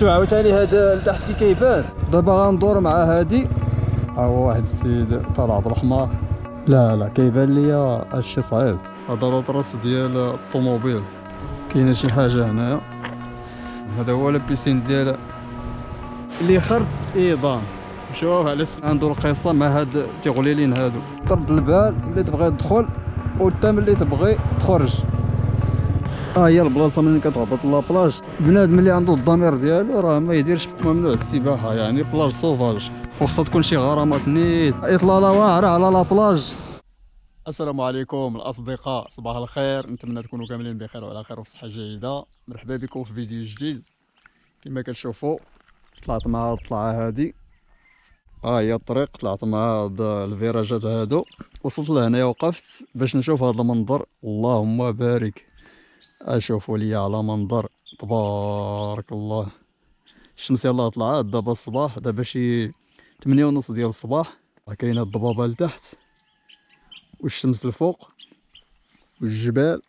شفتوا عاوتاني هذا لتحت كي كيبان. دابا غندور مع هادي، ها هو واحد السيد طالع بالحمار. لا كيبان ليا هادشي صعيب. هذا الراس ديال الطوموبيل، كاينه شي حاجه هنايا. هذا هو البيسين ديال اللي خرط ايضا. شوف على عنده القصه مع هاد تيغليلين هادو، طرد البال اللي تبغي تدخل وانت ملي تبغي تخرج. هي البلاصه منين كتهبط لابلاج. بنادم اللي عنده الضمير ديالو راه ما يديرش ممنوع السباحه، يعني بلاج سوفاج، وخصها تكون شي غرامات نيت، اطلاله واعره على لابلاج. السلام عليكم الاصدقاء، صباح الخير، نتمنى تكونوا كاملين بخير وعلى خير وصحه جيده. مرحبا بكم في فيديو جديد. كما كتشوفوا طلعت مع هاد الطلعه هادي، هي الطريق، طلعت مع هاد الفيراجات هادو، وصلت لهنايا وقفت باش نشوف هاد المنظر. اللهم بارك، اشوفوا لي على منظر تبارك الله. الشمس يلاه طلعت دابا الصباح، دابا شي 8:30 ديال الصباح. كاينه الضبابه لتحت والشمس الفوق والجبال،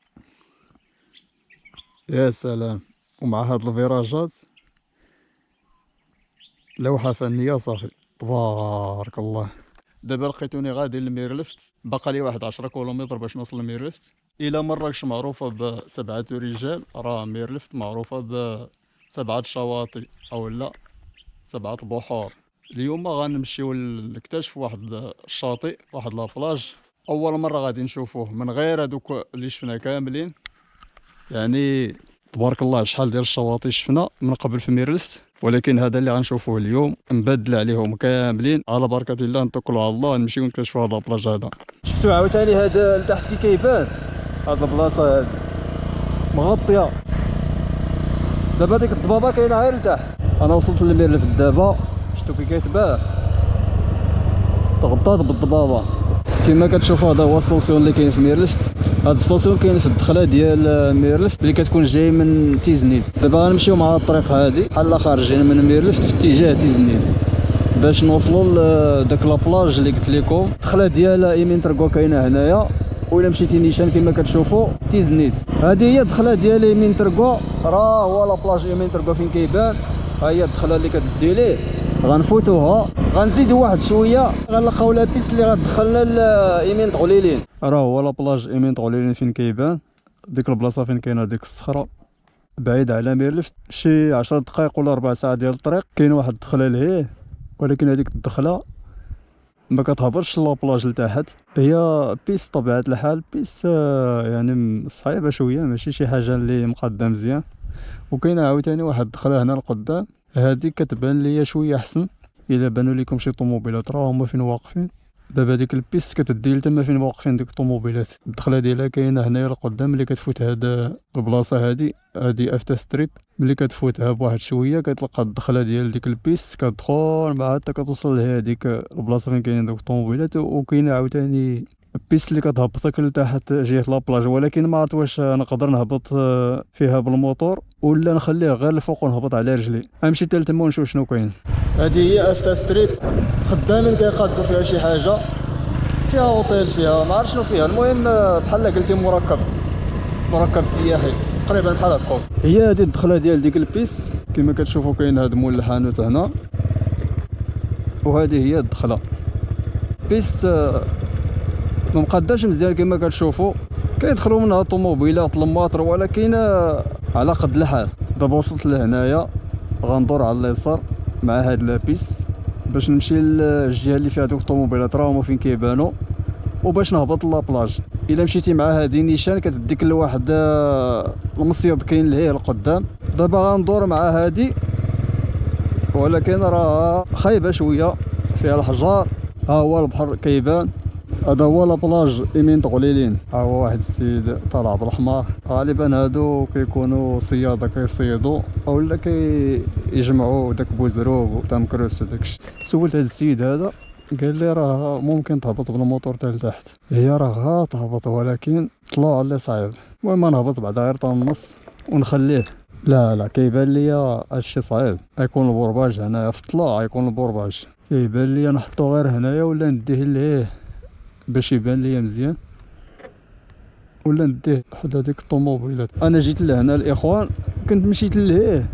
يا سلام. ومع هاد الفيراجات لوحه فنيه صافي تبارك الله. دابا لقيتوني غادي لميرلفت، بقى لي واحد 10 كيلومتر باش نوصل لميرلفت. الى مراكش معروفه بسبعه رجال، راه ميرلفت معروفه بسبعه شواطئ او لا 7 بحور. اليوم غنمشيو نكتشف واحد الشاطئ، واحد لابلاج، اول مره غادي نشوفوه من غير هذوك اللي شفنا كاملين. يعني تبارك الله شحال ديال الشواطئ شفنا من قبل في ميرلفت، ولكن هذا اللي غنشوفوه اليوم نبدل عليهم كاملين. على بركه الله نتوكلوا على الله نمشيو نكتشفوا هذا البلاج هذا. شفتوا عاوتاني هذا لتحت كي كيبان، هاد البلاصه هادي مغطيه. دابا ديك الضبابه كاينه غير لتحت. انا وصلت لميرلفت دابا، شفتوا كي كيتبان تغطات بالضبابه. كما كتشوفوا هذا هو الستاسيون اللي كاين في ميرلفت. هاد الستاسيون كاين في الدخله ديال ميرلفت اللي كتكون جاي من تيزنيت. دابا غنمشيو مع الطريق هادي بحال خارجين من ميرلفت في اتجاه تيزنيت باش نوصلوا لداك لابلاج اللي قلت لكم. الدخله ديال ايمين تركوا كاينه هنايا، ولا مشيتي نيشان كما كتشوفوا تيزنيت. هذه هي الدخله ديال ايمين تركوا، راه هو لابلاج ايمين تركوا فين كيبان. ها هي الدخله اللي كتدي ليه. غنفوتوها، غنزيدوا واحد شويه غنلقاو لا بيس اللي غتدخلنا لايمين تغليلين. راه هو لابلاج ايمين تغليلين فين كيبان. ديك البلاصه فين كاينه ديك الصخره بعيد على ميرلفت شي 10 دقائق ولا 4 ساعات ديال الطريق. كاين واحد الدخله لهيه، ولكن هذيك الدخله ما كتهبطش لابلاج لتحت، هي بيس طبيعه الحال، بيس يعني صعيبه شويه، ماشي شي حاجه اللي مقاده مزيان. وكاينه عاوتاني واحد الدخله هنا القدام، هذه كتبان ليا شويه احسن. الا بانوا لكم شي طوموبيلات راه هما فين واقفين. دابا ديك البيست كتدي تما فين واقفين ديك الطوموبيلات. الدخله ديالها كاينه هنايا القدام، ملي كتفوت هاد البلاصه هادي افتا ستريب، ملي كتفوتها بواحد شويه كتلقى الدخله ديال ديك البيست كتدخل مع حتى كتوصل لهاديك البلاصه فين كاينين دوك الطوموبيلات. وكاينه عاوتاني البيست اللي كتهبطك لتحت جهه لابلاج، ولكن ما عرفت واش نقدر نهبط فيها بالموتور ولا نخليه غير الفوق ونهبط على رجلي. غنمشي حتى لتما ونشوف شنو كاين. هذه هي افتا ستريت، خدامين كيقادوا فيها شي حاجه، فيها اوتيل، فيها ما عرفت شنو فيها. المهم بحال قلتي مركب سياحي تقريبا بحال هكا. هي هذه الدخله ديال ديك البيست كما كتشوفوا. كاين هذا مول الحانوت هنا، وهذه هي الدخله. بيست ما مقاداش مزيان كما كتشوفوا، كيدخلوا منها الطوموبيلات الماطر، ولكن على قد الحال. دابا وصلت لهنايا غندور على اليسار مع هاد لابيس باش نمشي للجهه اللي فيها دوك الطوموبيلات راه هما فين كيبانوا، وباش نهبط لابلاج. الا مشيتي مع هادي نيشان كتديك لواحد المصيد كاين لهيه القدام. دابا غندور مع هادي، ولكن راه خايبه شويه، فيها الحجار. ها هو البحر كيبان. هذا هو لابلاج ايمين تغليلين. ها هو واحد السيد طالع بالحمار. غالبا هادو كيكونوا صياده كيصيدوا اولا كيجمعوا داك بوزروب وتامكروس وداكشي. سولت هاد السيد هذا قال لي راه ممكن تهبط بالموتور حتى لتحت. هي راه غتهبط ولكن طلوع اللي صعيب. المهم نهبط بعدا غير طن النص ونخليه. لا كيبان ليا هادشي صعيب. غيكون البرباج هنايا في الطلوع، غيكون البرباج كيبان ليا نحطو غير هنايا ولا نديه ليه باش يبان ليا مزيان، ولا نديه حدا ديك الطوموبيلات. انا جيت لهنا الاخوان كنت مشيت لهيه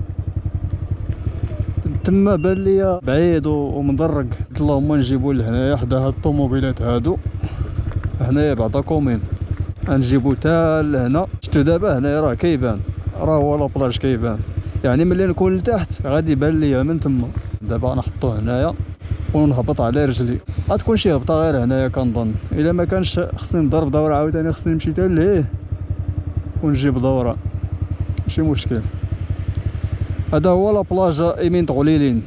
تما بان ليا بعيد ومدرق. قلت اللهم نجيبو لهنايا حدا هاد الطوموبيلات هادو هنايا بعدا كومين، غنجيبو تا لهنا. شفتو دابا هنايا راه كيبان، راه هو لابلاج كيبان، يعني ملي نكون لتحت غادي يبان ليا من تما. دابا نحطو هنايا ونهبط على رجلي، غتكون شي هبطه غير هنايا كنظن. الا ما كانش خصني نضرب دوره عاوتاني، خصني نمشي حتى لهيه ونجيب دوره، ماشي مشكل. هذا هو لابلاج ايمين تغليلين.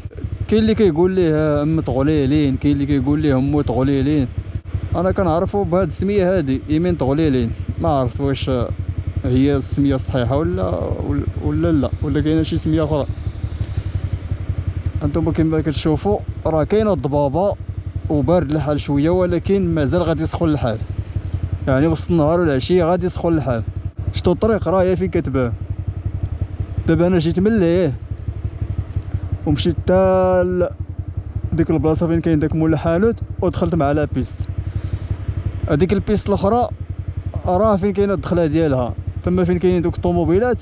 كاين اللي كيقول ليه ام تغليلين، كاين اللي كيقول ليه امو تغليلين. انا كنعرفو بهاد السميه هادي ايمين تغليلين. ما عرفت واش هي السميه الصحيحه ولا كاينه شي سميه اخرى. انتم كما كتشوفوا راه كاينه الضبابه وبارد الحال شويه، ولكن مازال غادي يسخن الحال، يعني وسط النهار والعشيه غادي يسخن الحال. شتو الطريق راه هي فين كتبان. دابا انا جيت من ليه ومشيت حتى ديك البلاصه فين كاين داك مول الحانوت ودخلت مع لا بيس. هذيك البيس الاخرى راه فين كاينه الدخله ديالها، تما فين كاينين دوك الطوموبيلات،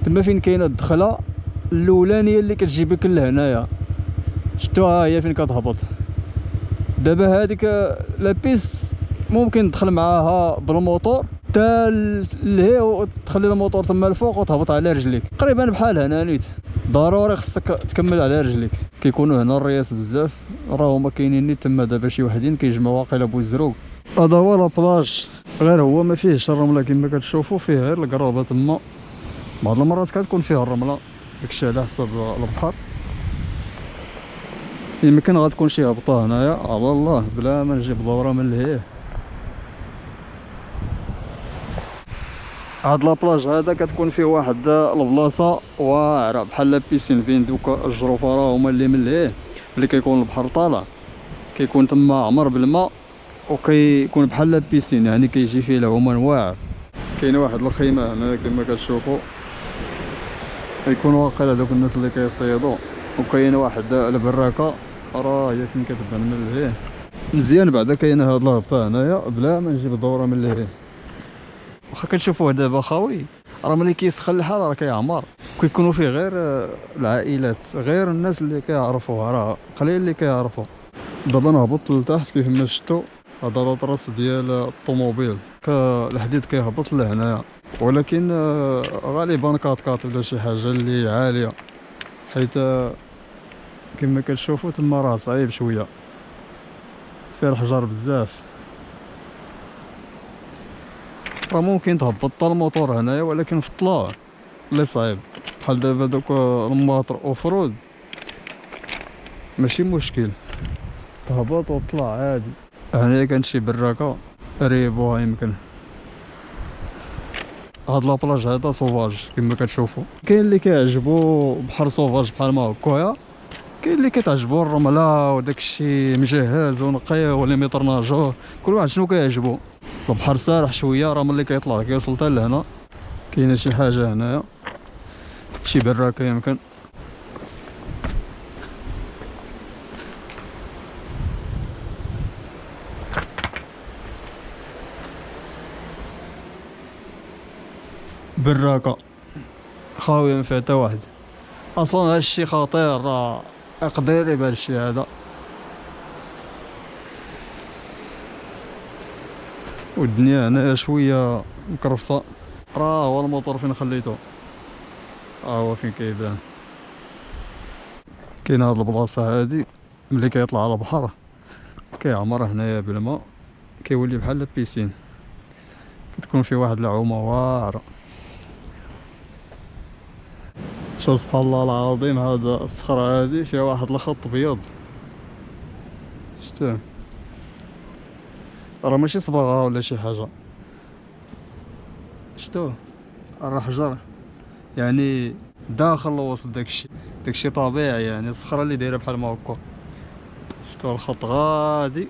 تما فين كاينه الدخله الاولانيه اللي كتجيبك لهنايا. شفتوها هي فين كتهبط. دابا هذيك لا بيس ممكن تدخل معاها بالموتور حتى لهي وتخلي الموتور تما الفوق وتهبط على رجليك، تقريبا بحال هنا نيت. ضروري خصك تكمل على رجليك. كيكونوا هنا الرياس بزاف، راه هما كاينين نيت تما. دابا شي وحدين كيجمعوا واقيلا بوزروق. هذا هو لابلاج، غير هو ما فيهش الرمله كما كتشوفوا، فيه غير القرابه تما. بعض المرات كتكون فيه الرمله، داكشي على حسب البحر. يمكن غتكون شي هبطه هنايا على الله بلا ما نجيب دوره من لهيه. هاد لابلاج هذا كتكون فيه واحد البلاصه واعره بحال بيسين، فين دوك الجروفه راه هما اللي من لهيه. ملي كيكون البحر طالع كيكون تما عمر بالماء وكيكون بحال بيسين، يعني كيجي فيه العومان واعر. كاين واحد الخيمه هنا كما كتشوفوا، يكون واقيلا دوك الناس اللي كيصيدوا. وكاين واحد البراكه راه هي فين كتبان من لهيه مزيان. بعدا كاينه هاد الهبطه هنايا بلا ما نجيب دوره من لهيه. واخا كتشوفوه دابا خاوي، راه ملي كيسخن الحال راه كيعمر، كيكونوا فيه غير العائلات، غير الناس اللي كيعرفوه، راه قليل اللي كيعرفوا. دابا نهبط لتحت كيف ما شفتوا. هذا لاطراس ديال الطوموبيل، الحديد كيهبط لهنايا، ولكن غالبا كات ولا شي حاجه اللي عاليه، حيت كما كتشوفوا تما راه صعيب شويه، فيه الحجر بزاف. راه ممكن تهبط حتى الموتور هنايا، ولكن في الطلوع اللي صعيب بحال دابا دوك الماطر اوفرود ماشي مشكل، تهبط وطلع عادي. هنايا كانت شي براكه ريبوها يمكن. هاد لابلاج هذا سوفاج كما كتشوفوا. كاين اللي كيعجبو بحر سوفاج بحال ما هكايا، كاين اللي كتعجبو الرمله وداكشي مجهز ونقي ولا ميطرناجوه، كل واحد شنو كيعجبو. البحر سارح شويه، راه ملي كيطلع كيوصل حتى لهنا. كاينه شي حاجه هنايا، شي براكه يمكن. براكه خاويه ما فيها حتى واحد. اصلا هادشي خطير، راه يقدر يبان الشي هذا. والدنيا هنا شويه مكرفصه، راه هو الموتور فين خليته، هو فين كيبان. كاين هاد البلاصه هادي ملي كيطلع على البحر كيعمر هنايا بالماء، كيولي بحال بيسين، كتكون فيه واحد العومه واعره. شوف سبحان الله العظيم، هاد الصخره هادي فيها واحد الخط بيض، شتوه؟ راه ماشي صباغه ولا شي حاجه، شتوه؟ راه حجر يعني داخل وسط داكشي طبيعي، يعني الصخره اللي دايره بحال ما هكا. شتو الخط غادي،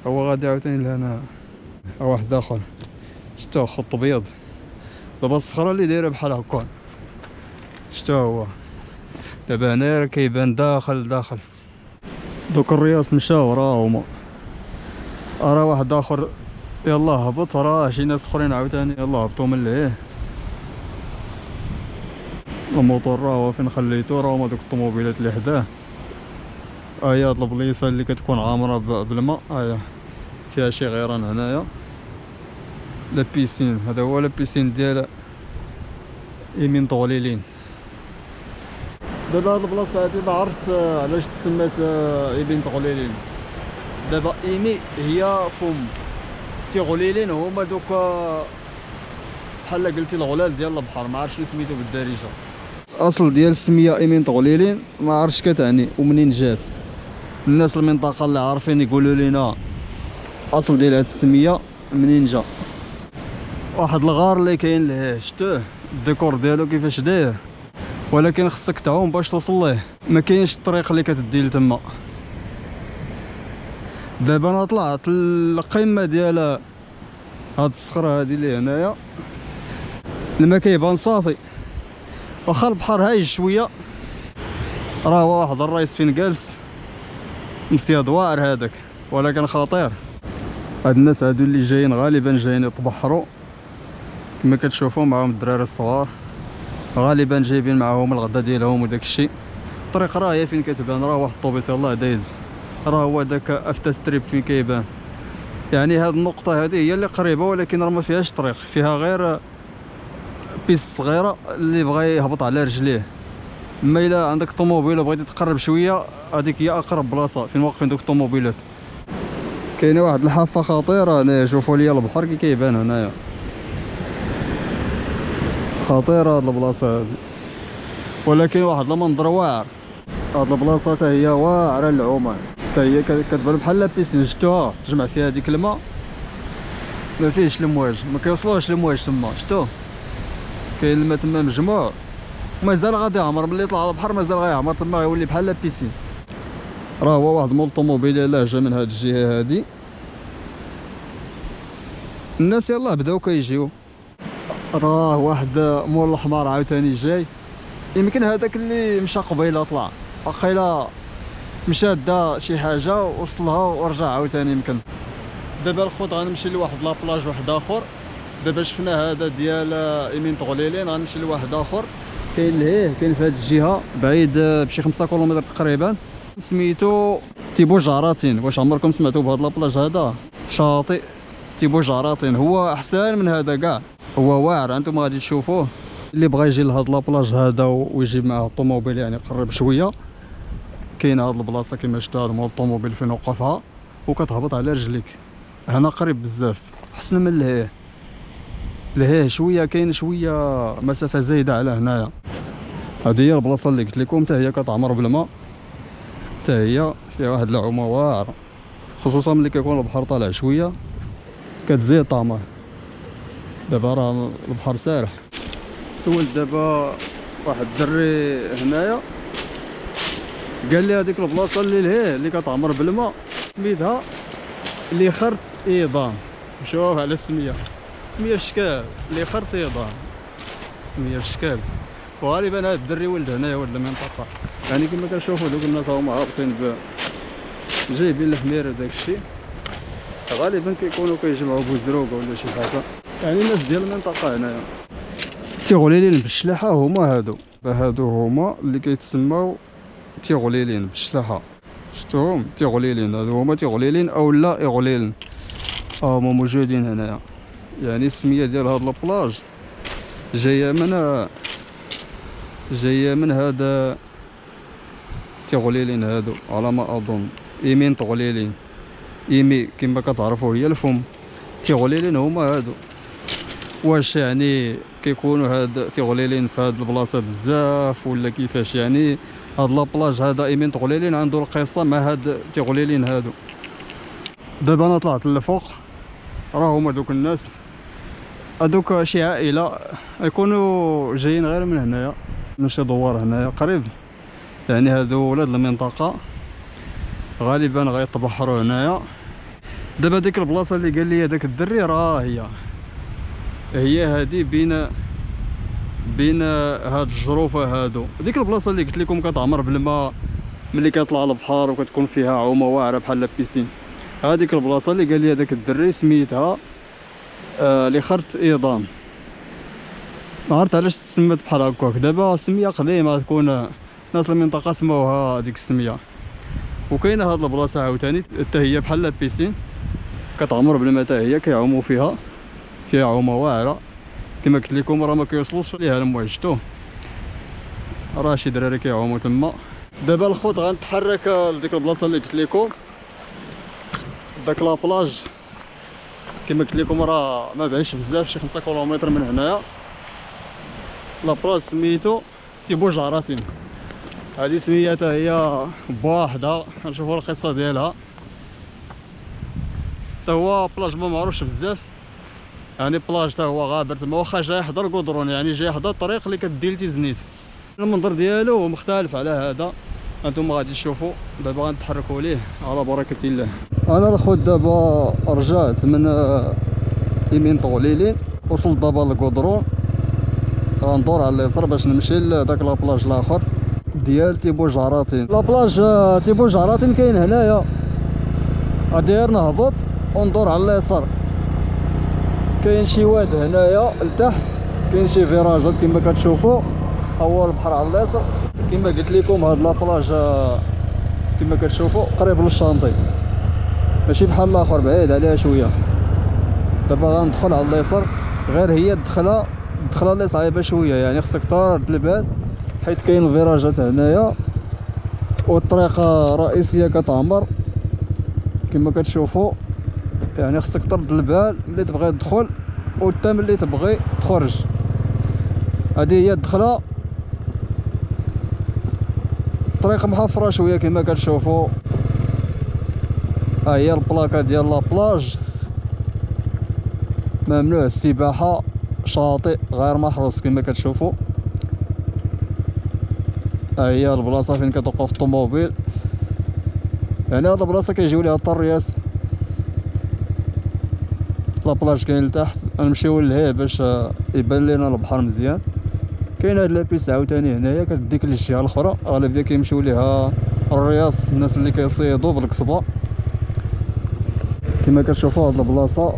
هو غادي عاوتاني لهنا واحد اخر. شتو خط بيض، دابا الصخره اللي دايره بحال هكا. شتو هو دابا هنا كيبان داخل. دوك الرياس مشاو راه هما، راه واحد اخر يلا هبط، راه شي ناس اخرين عاوتاني يلا هبطوا من لهيه. الموتور راه هو فين خليتو، راه هما دوك الطوموبيلات اللي حداه. هي هاد البليصه اللي كتكون عامره بالماء، هي فيها شي غيران هنايا. لا بيسين، هذا هو لا بيسين ديال ايمين طغليلين. دابا هاد البلاصه هادي ما عرفت علاش تسمات ايمين طغليلين. دابا ايمي هي فم، تيغليلين هما دوك بحال قلتي الغلال ديال البحر، ما عرفتش شنو سميتو بالدارجه. اصل ديال السميه ايمين طغليلين ما عرفتش كتعني ومنين جات. الناس المنطقه اللي عارفين يقولوا لنا اصل ديال هاد السميه منين جا. واحد الغار اللي كاين لهيه، شتوه الديكور ديالو كيفاش داير، ولكن خصك تعوم باش توصل ليه، ما كاينش الطريق اللي كتدي لتما. دابا انا طلعت القمه ديال هاد الصخره هادي اللي هنايا، الماء كيبان صافي، واخا البحر هايج شويه، راه هو واحد الرايس فين جالس مصياد واعر هذاك، ولكن خطير. هاد الناس هادو اللي جايين غالبا جايين يتبحروا، كما كتشوفوا معاهم الدراري الصغار، غالبا جايبين معاهم الغدا ديالهم وداك الشيء. الطريق راه هي فين كتبان، راه واحد الطوبيس يلاه دايز، راه هو داك افتا ستريب فين كيبان. يعني هاد النقطه هادي هي اللي قريبه، ولكن راه ما فيهاش طريق، فيها غير بيس صغيره اللي بغى يهبط على رجليه. اما الا عندك طوموبيل وبغيتي تقرب شويه، هذيك هي اقرب بلاصه فين واقفين دوك الطوموبيلات. كاينه واحد الحافه خطيره هنايا، شوفوا لي البحر كي كيبان هنايا، خطيره هاد البلاصه هادي، ولكن واحد المنظر واعر. هاد البلاصه حتى هي واعره للعومان، حتى هي كتبان بحال لابيسين، شفتوها تجمع فيها هذيك الماء، ما فيهش المواج، ما كيوصلوش المواج تما، شفتو كاين الماء تما مجموع، مازال غادي يعمر ملي يطلع على البحر، مازال غيعمر تما، غيولي بحال لابيسين. راه هو واحد مول الطوموبيل يلاه جا من هاد الجهه هادي، الناس يلاه بداو كيجيو. راه واحد مول الحمار عاوتاني جاي، يمكن هذاك اللي مشى قبيله طلع، واقيلا مشى دا شي حاجه وصلها ورجع عاوتاني يمكن. دابا الخوت غنمشي لواحد لابلاج واحد اخر، دابا شفنا هذا ديال ايمين طغليلين، غنمشي لواحد اخر كاين لهيه، كاين في هذه الجهه بعيد بشي 5 كيلومتر تقريبا، سميتو تيبو جاراتين. واش عمركم سمعتوا بهاد لابلاج هذا؟ شاطئ تيبو جاراتين، هو احسن من هذا كاع، هو واعر، انتم غادي تشوفوه. اللي بغى يجي لهاد لابلاج هذا ويجيب معاه الطوموبيل يعني قرب شويه، كاين هاد البلاصه كما شفتوا، هذا مول الطوموبيل فين وقفها وكتهبط على رجليك، هنا قريب بزاف، احسن من لهيه. لهيه شويه كاين شويه مسافه زايده على هنايا. هذه هي البلاصه اللي قلت لكم، حتى هي كتعمر بالماء، حتى هي فيها واحد العومه واعره، خصوصا ملي كيكون البحر طالع شويه كتزيد طعمه. دابا راه البحر سارح. سولت دابا واحد الدري هنايا، قال لي هذيك البلاصه اللي لهيه اللي كتعمر بالماء سميتها اللي خرت ايضان. شوف على السميه، سميه الشكال اللي خرت ايضان، سميه الشكال. وغالبا هذا الدري ولد هنايا، ولد المنطقه، يعني كما كنشوفوا دوك الناس هما هابطين جايبين الحمير وداك الشيء، غالبا كيكونوا كيجمعوا بوزروقه ولا شي حاجه، يعني الناس ديال المنطقه هنايا. تيغليلين بالشلاحه هما هادو هما اللي كيتسماو تيغليلين بالشلاحه، شفتوهم تيغليلين، هادو هما تيغليلين او لا اغليلين، هما موجودين هنايا. يعني السميه ديال هاد لابلاج جايه من هذا تيغليلين هادو على ما اظن، ايمين طغليلين، ايمي كما كتعرفوا هي الفم، تيغليلين هما هادو. واش يعني كيكونوا هاد تيغليلين في هاد البلاصه بزاف ولا كيفاش؟ يعني هاد لابلاج هذا ايمين طغليلين عنده القصه مع هاد تيغليلين هادو. دابا انا طلعت للفوق، راه هما دوك الناس هادوك شي عائله يكونوا جايين غير من هنايا، من شي دوار هنايا قريب، يعني هادو ولاد المنطقه غالبا غيتبحروا هنايا. دابا ديك البلاصه اللي قال لي داك الدري راه هي هادي بين هاد الجروفه هادو، ديك البلاصه اللي قلت لكم كتعمر بالماء ملي كيطلع البحر وكتكون فيها عومه واعره بحال لابيسين. هذيك البلاصه اللي قال لي هذاك الدري سميتها اللي خرت ايضان. ما عرفت علاش تسمات بحال هكاك. دابا سميه قديمه تكون ناس المنطقه سموها ديك السميه. وكاينه هاد البلاصه عاوتاني حتى هي بحال بيسين كتعمر بالماء، حتى هي كيعوموا فيها عومه واعره. كما قلت لكم راه ما كيوصلوش ليها الموج. شتو راه شي دراري كيعوموا تما. دابا الخوت غنتحرك لديك البلاصه اللي قلت لكم، داك لابلاج. كما قلت لكم راه ما بعيدش بزاف، شي 5 كيلومتر من هنايا. لابلاج سميتو تيبو جاراتين. هذه سميتها هي بوحدها. غنشوفوا القصه ديالها. حتى هو بلاج ما معروفش بزاف، يعني بلاج حتى هو غابر تما، واخا جاي حدا الكودرون، يعني جاي حدا الطريق اللي كدير لتيزنيت. المنظر ديالو مختلف على هذا، هانتوما غادي تشوفوا. دابا غنتحركوا ليه على بركه الله. انا الخوت دابا رجعت من يمين طوليلين، وصلت دابا للكودرون. غندور على اليسار باش نمشي لذاك لابلاج الاخر ديال تيبو جاراتين. لابلاج تيبو جاراتين كاين هنايا. غادي نهبط وندور على اليسار. كاين شي واد هنايا لتحت، كاين شي فيراجات كما كتشوفوا. اول البحر على اليسار. كما قلت لكم هاد لابلاج كما كتشوفوا قريب للشانطي، ماشي بحال الاخر بعيد عليها شويه. دابا غندخل على اليسار، غير هي الدخله اللي صعيبه شويه، يعني خصك ترد البال حيت كاين الفيراجات هنايا والطريقه الرئيسيه كتعمر كما كتشوفوا. يعني خصك ترد البال ملي تبغي تدخل وحتى ملي تبغي تخرج. هذه هي الدخله. الطريق محفره شويه كما كتشوفوا. ها هي البلاكه ديال لابلاج، ممنوع السباحه، شاطئ غير محروس كما كتشوفوا. ها هي البلاصه فين كتوقف الطوموبيل. يعني هاد البلاصه كيجيو ليها الطرياس. لابلاج كاين لتحت، غنمشيو لهيه باش يبان لينا البحر مزيان. كاين هاد لابيس عاوتاني هنايا كديك للجهه الاخرى، اغلبيه كيمشيو ليها الرياض، الناس اللي كيصيدوا بالقصبه. كما كتشوفوا هاد البلاصه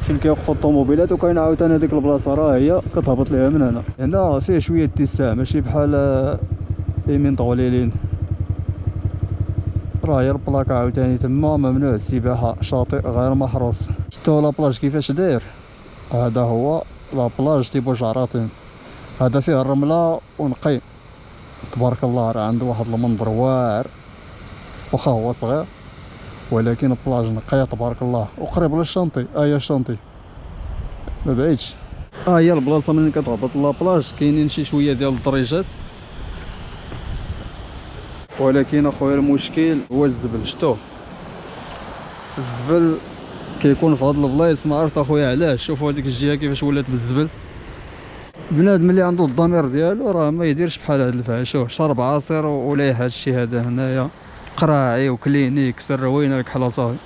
فين كيوقفوا الطوموبيلات. وكاين عاوتاني هذيك البلاصه راه هي كتهبط ليها من هنا. هنا فيه شويه اتساع، ماشي بحال يمين طوليلين. راه هي البلاكه عاوتاني تما، ممنوع السباحه، شاطئ غير محروس. شفتوا لابلاج كيفاش داير؟ هذا هو لابلاج تيبو جاراتين. هذا فيه الرمله ونقي تبارك الله. راه عنده واحد المنظر واعر، واخا هو صغير ولكن البلاج نقيه تبارك الله. وقريب للشانطي. هي الشانطي ما بعيدش. هي البلاصه منين كتهبط لابلاج. كاينين شي شويه ديال الدريجات، ولكن اخويا المشكل هو الزبل. شتوه الزبل كيكون في هاد البلايص، ما عرفت اخويا علاش. شوفوا هذيك الجهه كيفاش ولات بالزبل. بنادم اللي عنده الضمير ديالو راه ما يديرش بحال هاد الفعل. شوف شرب عصير ولا هاد الشيء هذا هنايا قراعي وكلينيك سروينا لك حلا صافي.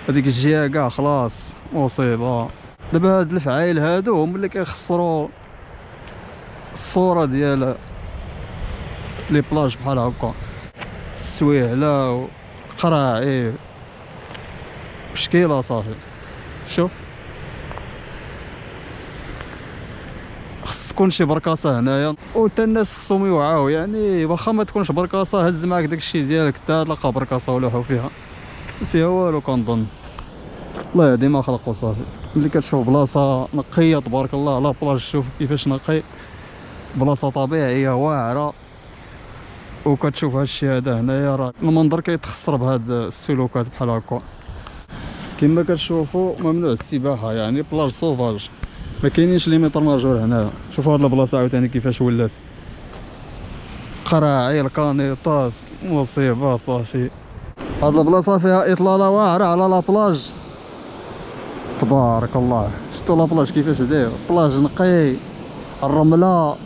هذيك الجهه كاع خلاص مصيبه. دابا هاد الفعايل هادو هما اللي كيخسروا الصوره ديال لي بلاج بحال هكا، السويهله وقراعي مشكله صافي. شوف خص تكون شي بركاسه هنايا، وحتى الناس خصهم يوعاو. يعني واخا ما تكونش بركاسه، هز معاك داكشي ديالك حتى تلقى بركاسه ولوحو فيها والو كنظن. الله يهدي ما خلقو صافي. ملي كتشوف بلاصه نقيه تبارك الله. لا بلاج شوف كيفاش نقي، بلاصه طبيعيه واعره، وكتشوف هادشي هذا هنايا. راه المنظر كيتخسر بهاد السلوكات بحال هكا. كما كتشوفوا ممنوع السباحه، يعني بلاج سوفاج، ما كاينينش لي متر ماجور هنا. شوفوا هاد البلاصه عاوتاني كيفاش ولات قراعي الكانيطات مصيبه صافي. هاد البلاصه فيها اطلاله واعره على لابلاج تبارك الله. شفتوا لابلاج كيفاش داير؟ بلاج نقي، الرمله.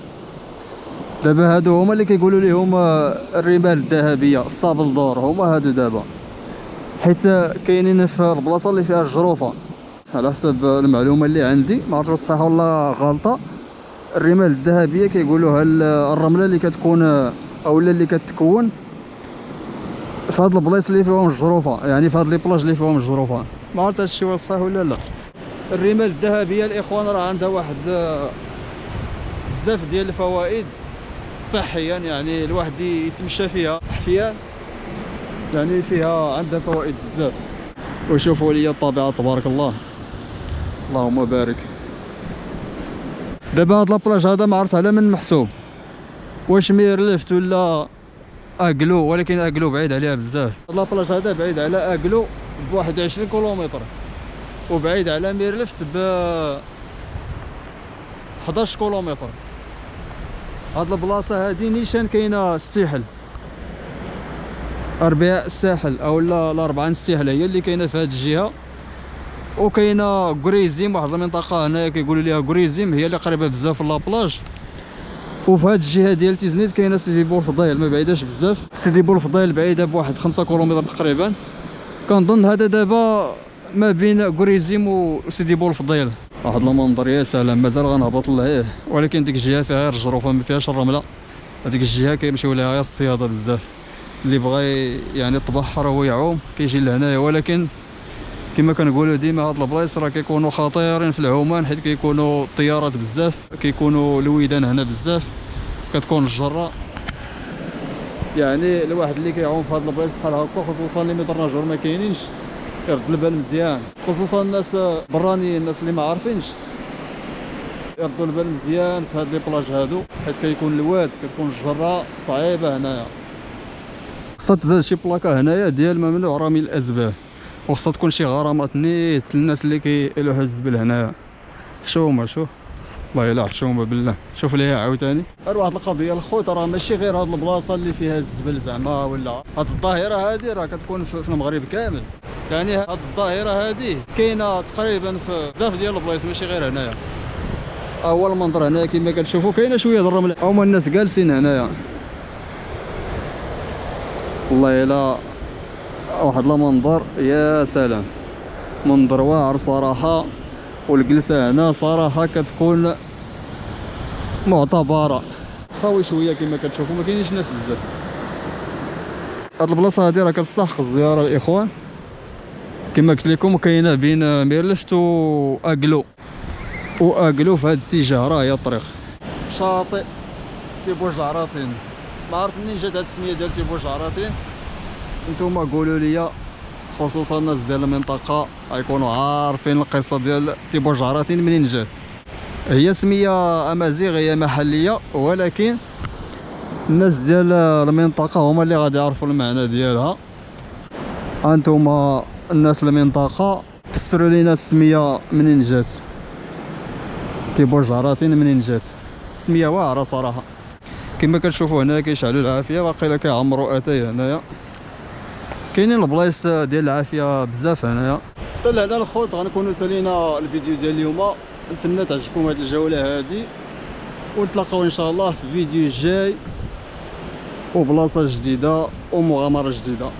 دابا هادو هما اللي كيقولوا ليهم الرمال الذهبيه، الصابل دور، هما هادو دابا. حيت كاينين في البلاصه اللي فيها الجروفه، على حسب المعلومه اللي عندي، ما عرفتش صحيحه ولا غلطه. الرمال الذهبيه كيقولوها الرمله اللي كتكون اولا اللي كتكون في هاد البلايص اللي فيهم الجروفه، يعني في هاد لي بلاج اللي فيهم الجروفه. ما عرفت هادشي واش صحيح ولا لا. الرمال الذهبيه الاخوان راه عندها واحد بزاف ديال الفوائد صحيا، يعني الواحد يتمشى فيها حفيان، يعني فيها عندها فوائد بزاف. وشوفوا لي الطبيعه تبارك الله، اللهم بارك. دابا هاد لابلاج هذا ما عرفت على من محسوب، واش ميرلفت ولا اكلو، ولكن اكلو بعيد عليها بزاف. لابلاج هذا بعيد على اكلو ب 21 كيلومتر، وبعيد على ميرلفت ب 11 كيلومتر. هاد البلاصه هادي نيشان كاينه الساحل، اربعاء الساحل او لا الاربعه الساحل هي اللي كاينه في هاد الجهه، وكاينه غريزيم، واحد المنطقه هنايا كيقولوا ليها غريزيم، هي اللي قريبه بزاف لابلاج. وفي هاد الجهه ديال تيزنيت كاينه سيدي بولفضيل، ما بعيداش بزاف. سيدي بولفضيل بعيده بواحد 5 كيلومتر تقريبا، كنظن هذا دابا ما بين غريزيم وسيدي بولفضيل. واحد المنظر يا سلام، مازال غنهبط لهيه، ولكن ديك الجهه فيها غير الجروفه ما فيهاش الرمله. هذيك الجهه كيمشيو ليها غير الصياده بزاف، اللي بغى يعني يتبحر ويعوم كيجي لهنايا. ولكن كما كنقولوا ديما هاد البلايص راه كيكونوا خطيرين في العومان، حيت كيكونوا الطيارات بزاف، كيكونوا الويدان هنا بزاف، كتكون الجره. يعني الواحد اللي كيعوم في هاد البلايص بحال هكا، خصوصا اللي ميطرناجور ما كاينينش، يرد البال مزيان، خصوصا الناس برانيين، الناس اللي ما عارفينش يردوا البال مزيان في هاد لي بلاج هادو، حيت كيكون الواد، كتكون الجره صعيبه هنايا. خصها تزاد شي بلاكه هنايا ديال ممنوع رمي الازبال، وخصها تكون شي غرامات نيت للناس اللي كيلوحوا الزبل هنايا. حشومه، شوف والله الا حشومه بالله. شوف ليها عاوتاني غير واحد القضيه الخوت، راه ماشي غير هاد البلاصه اللي فيها الزبل زعما، ولا هاد الظاهره هادي راه كتكون في المغرب كامل. يعني هاد الظاهره هادي كاينه تقريبا في بزاف ديال البلايص، ماشي غير هنايا. اول المنظر هنايا كما كتشوفوا كاينه شويه د الرمله، هما الناس جالسين هنايا. والله الا واحد المنظر يا سلام، منظر واعر صراحه. والجلسه هنا صراحه كتكون معتبره، خاوي شويه كما كتشوفوا، ما كاينينش ناس بزاف. هاد البلاصه هادي راه كتستحق الزياره الاخوان. كما قلت لكم كاينه بين ميرلفت و اكلو، واكلو في هاد الاتجاه، راه هي الطريق. شاطئ تيبوجعراطين، ما عرفت منين جات هاد السميه ديال تيبوجعراطين، نتوما قولوا لي، خصوصا الناس ديال المنطقه غيكونوا عارفين القصه ديال تيبوجعراطين منين جات. هي سميه امازيغيه محليه، ولكن الناس ديال المنطقه هما اللي غادي يعرفوا المعنى ديالها. انتوما الناس المنطقه فسروا لينا السميه منين جات، تيبوجعراطين منين جات. سميه واعره صراحه. كما كتشوفوا هنا كيشعلوا العافيه، واقيلا كيعمروا اتاي هنايا. كاينين البلايص ديال العافيه بزاف هنايا. حتى لهنا الخوت غنكونوا سالينا الفيديو ديال اليوم. نتمنى تعجبكم هذه الجوله هذه، ونتلاقاو ان شاء الله في فيديو جاي وبلاصه جديده ومغامره جديده.